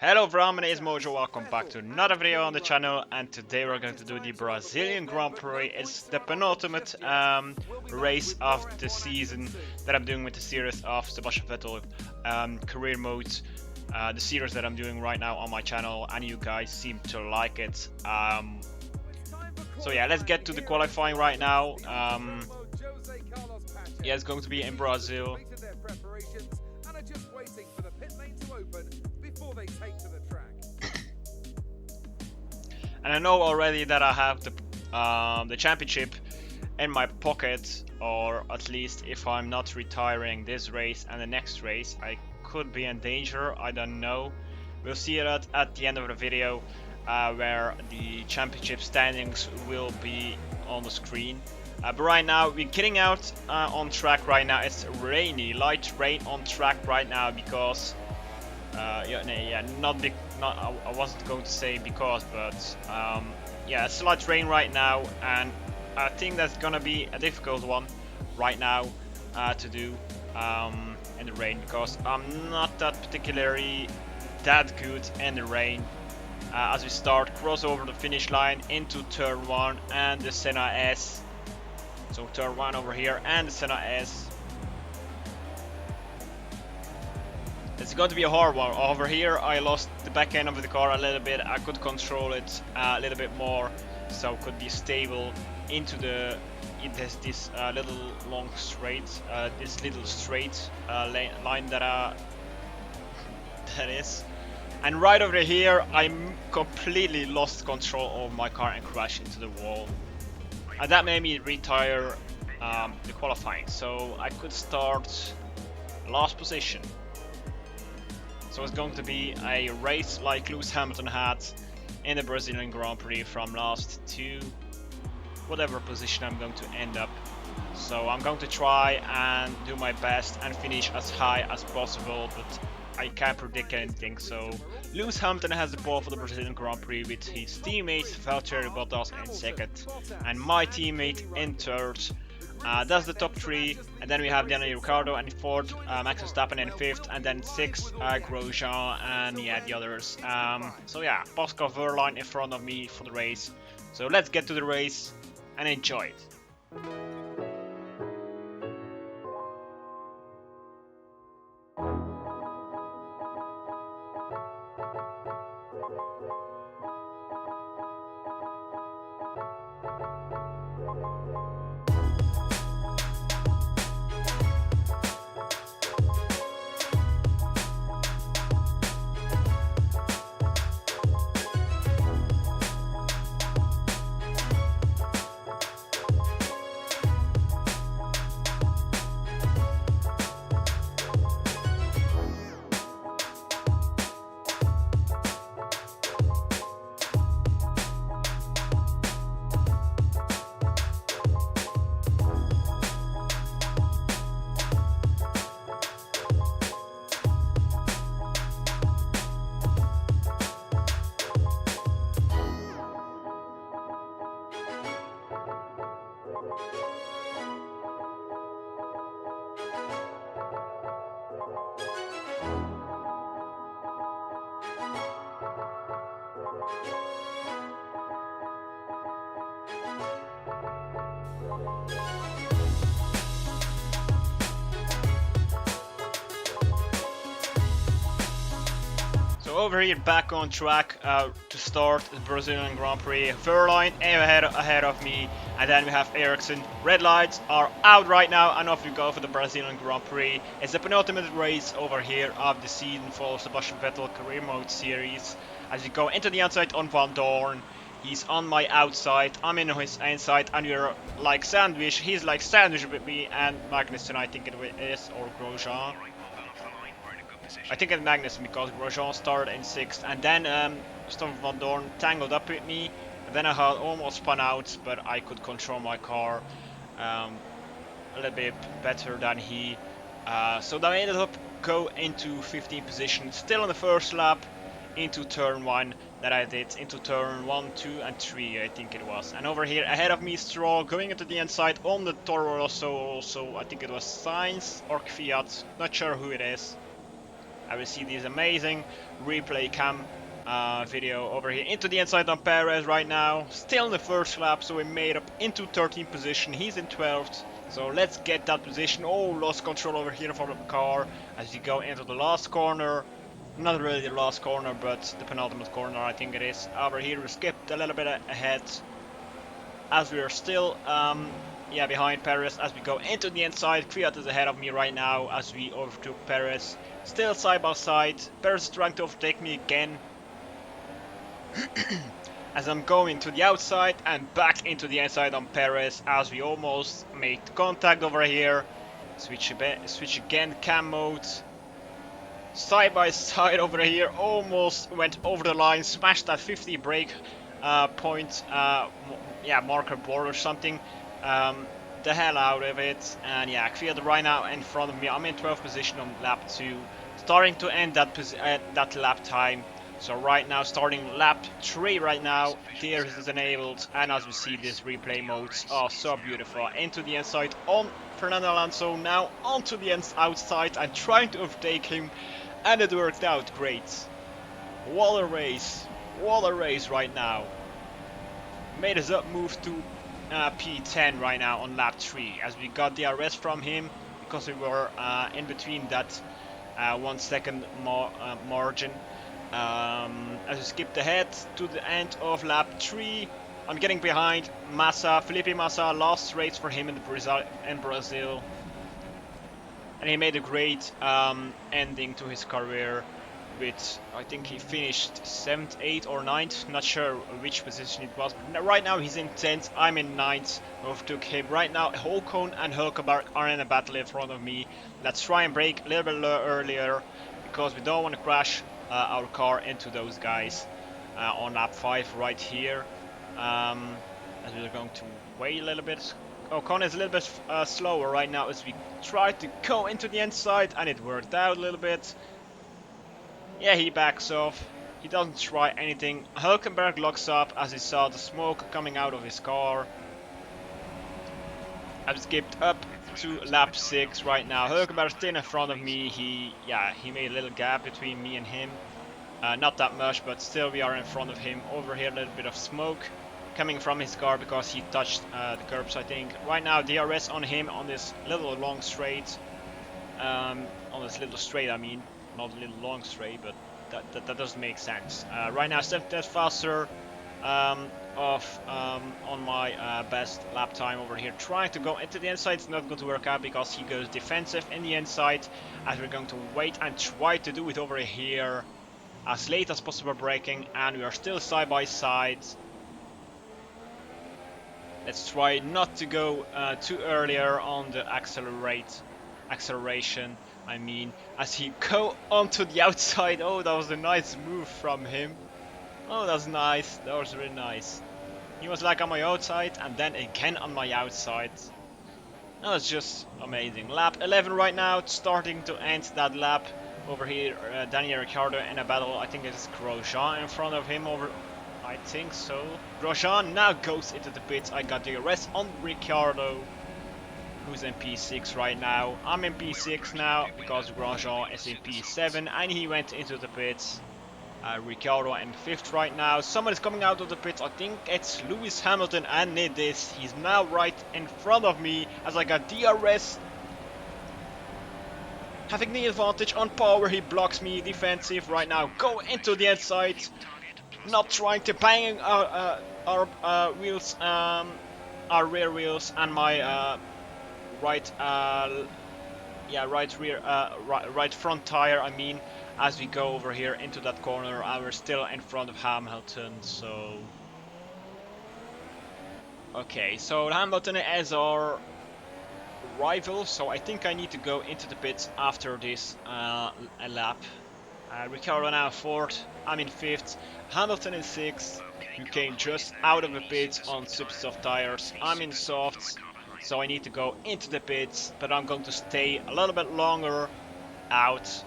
Hello everyone, my name is MoewJoew, welcome back to another video on the channel, and today we're going to do the Brazilian Grand Prix. It's the penultimate race of the season that I'm doing with the series of Sebastian Vettel career mode. The series that I'm doing right now on my channel, and you guys seem to like it. So yeah, let's get to the qualifying right now. Yeah, it's going to be in Brazil. And I know already that I have the championship in my pocket, or at least if I'm not retiring this race and the next race, I could be in danger. I don't know. We'll see it at the end of the video, where the championship standings will be on the screen. But right now we're getting out on track right now. It's rainy, light rain on track right now because I wasn't going to say because, but yeah, it's light rain right now, and I think that's gonna be a difficult one right now to do in the rain, because I'm not that particularly that good in the rain. As we start, cross over the finish line into turn 1 and the Senna S. So turn 1 over here and the Senna S. It's going to be a hard one. Over here I lost the back end of the car a little bit. I could control it a little bit more, so could be stable into the this little long straight, this little straight line that is. And right over here I completely lost control of my car and crashed into the wall, and that made me retire the qualifying, so I could start last position. So it's going to be a race like Lewis Hamilton had in the Brazilian Grand Prix from last to whatever position I'm going to end up. So I'm going to try and do my best and finish as high as possible, but I can't predict anything. So Lewis Hamilton has the ball for the Brazilian Grand Prix with his teammate Valtteri Bottas in second and my teammate in third. That's the top 3, and then we have Daniel Ricciardo in 4th, Max Verstappen in 5th, and then 6th, Grosjean, and yeah, the others. So yeah, Pascal Wehrlein in front of me for the race. So let's get to the race and enjoy it. Over here, back on track to start the Brazilian Grand Prix. Wehrlein ahead of me, and then we have Ericsson. Red lights are out right now, and off we go for the Brazilian Grand Prix. It's the penultimate race over here of the season for Sebastian Vettel career mode series. As we go into the outside on Van Dorn, he's on my outside, I'm in his inside, and we're like sandwich. He's like sandwich with me and Magnussen, I think it is, or Grosjean. I think it's Magnussen, because Grosjean started in 6th, and then Stoffel Van Dorn tangled up with me, and then I had almost spun out, but I could control my car a little bit better than he. So then I ended up go into 15th position, still on the first lap, into turn 1 that I did, into turn 1, 2 and 3 I think it was. And over here ahead of me Stroll going into the inside on the Toro Rosso, also I think it was Sainz or Kvyat, not sure who it is. I will see this amazing replay cam video over here into the inside on Perez right now. Still in the first lap, so we made up into 13th position. He's in 12th, so let's get that position. Oh, lost control over here for the car as you go into the last corner. Not really the last corner, but the penultimate corner, I think it is. Over here we skipped a little bit ahead as we are still behind Perez as we go into the inside. Kvyat is ahead of me right now as we overtook Perez. Still side by side. Perez is trying to overtake me again. As I'm going to the outside and back into the inside on Perez as we almost made contact over here. Switch again, cam mode. Side by side over here, almost went over the line, smashed that 50 brake point, marker board or something. The hell out of it, and yeah, Kvyat right now in front of me. I'm in 12th position on lap 2, starting to end that lap time. So right now, starting lap 3 right now, DRS is enabled, and as we see this replay modes are so beautiful. Into the inside on Fernando Alonso, now onto the outside and trying to overtake him, and it worked out great. What a race right now. Made us up move to P10 right now on lap 3 as we got the arrest from him because we were in between that 1 second margin. As we skipped ahead to the end of lap 3, I'm getting behind Massa. Felipe Massa, last race for him in Brazil, and he made a great ending to his career. With, I think he finished 7th, 8th or 9th, not sure which position it was. But right now he's in 10th, I'm in 9th, overtook him. Right now Håkon and Hulkenberg are in a battle in front of me. Let's try and brake a little bit earlier because we don't want to crash our car into those guys on lap 5 right here. As we're going to wait a little bit. Ocon is a little bit slower right now as we try to go into the inside, and it worked out a little bit. Yeah, he backs off. He doesn't try anything. Hulkenberg locks up as he saw the smoke coming out of his car. I've skipped up to lap 6 right now. Hulkenberg still in front of me. He made a little gap between me and him. Not that much, but still we are in front of him. Over here a little bit of smoke coming from his car because he touched the curbs, I think. Right now DRS on him on this little long straight. On this little straight, I mean. Not a little long straight, but that doesn't make sense. Right now 7th faster on my best lap time over here. Trying to go into the inside, it's not going to work out because he goes defensive in the inside. As we're going to wait and try to do it over here as late as possible braking, and we are still side by side. Let's try not to go too earlier on the acceleration. I mean, as he go onto the outside. Oh, that was a nice move from him. Oh, that's nice. That was really nice. He was like on my outside and then again on my outside. That was just amazing. Lap 11 right now, starting to end that lap. Over here, Daniel Ricciardo in a battle. I think it's Grosjean in front of him. I think so. Grosjean now goes into the pits. I got the arrest on Ricciardo, who's in P6 right now. I'm in P6 now because Grosjean is in P7 and he went into the pits. Ricciardo in 5th right now. Someone is coming out of the pits. I think it's Lewis Hamilton, and it is. He's now right in front of me as I got DRS. Having the advantage on power, he blocks me defensive right now. Go into the inside. Not trying to bang our wheels, our rear wheels, and my right front tire, I mean, as we go over here into that corner. We're still in front of Hamilton, so okay, so Hamilton is our rival, so I think I need to go into the pits after this lap. Ricciardo now 4th, I'm in 5th, Hamilton is 6th, who came just out of the pits on super soft tires. I'm in softs, so I need to go into the pits, but I'm going to stay a little bit longer out,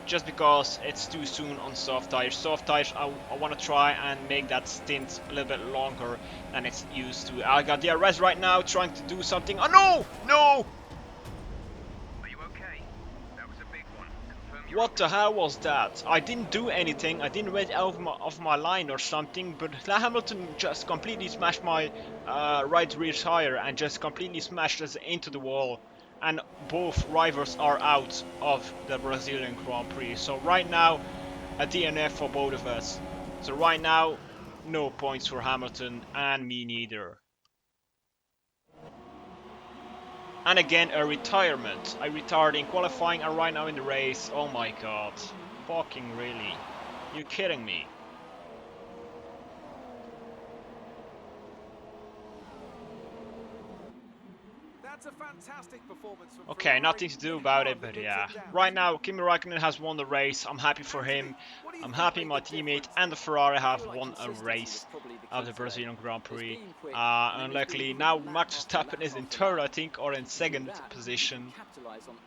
just because it's too soon on soft tires. Soft tires, I want to try and make that stint a little bit longer than it's used to. I got DRS right now, trying to do something. Oh no! No! Are you okay? That was a big one. What the hell was that? I didn't do anything, I didn't wait out of my line or something, but Hamilton just completely smashed my right rear tire and just completely smashed us into the wall. And both drivers are out of the Brazilian Grand Prix. So right now, a DNF for both of us. So right now, no points for Hamilton and me neither. And again, a retirement. I retired in qualifying and right now in the race. Oh my god. Fucking really. You kidding me? That's a fantastic performance from Okay, Ferrari. nothing to do about it, but yeah. Right now, Kimi Raikkonen has won the race. I'm happy for him. I'm happy my teammate and the Ferrari have won a race of the Brazilian Grand Prix. Unluckily, now Max Verstappen is in third, I think, or in second position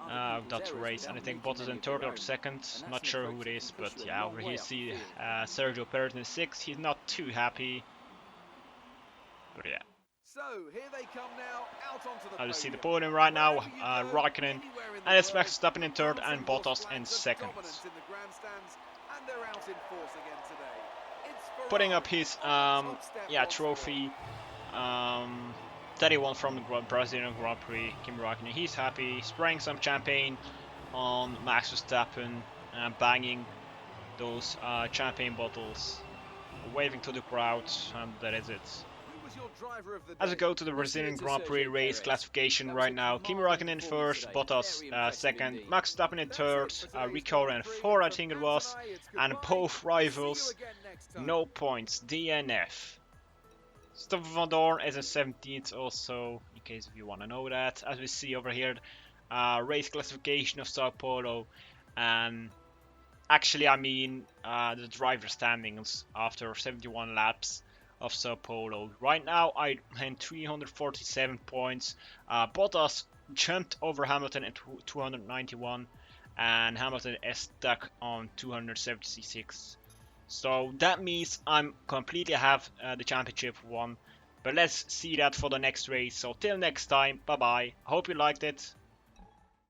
of that race. And I think Bottas in third or second. Not sure who it is, but yeah, over here see Sergio Perez in sixth. He's not too happy, but yeah. So here they come now, out onto the You see the podium right now, Raikkonen, and it's Max Verstappen in third and Bottas in second. Putting up his trophy, 31 from the Brazilian Grand Prix, Kimi Raikkonen. He's happy, spraying some champagne on Max Verstappen and banging those champagne bottles, waving to the crowd, and that is it. As we go to the Brazilian Grand Prix race classification right now, Kimi Raikkonen first, Bottas second, Max Verstappen in third, Ricciardo in fourth I think it was, and both rivals, no points, DNF. Stoffel van Dorn is in 17th also, in case if you want to know that. As we see over here, race classification of Sao Paulo, and actually I mean the driver standings after 71 laps of Sao Paulo. Right now I am 347 points. Bottas jumped over Hamilton at 291 and Hamilton is stuck on 276. So that means I'm completely have the championship won. But let's see that for the next race. So till next time, bye bye. I hope you liked it.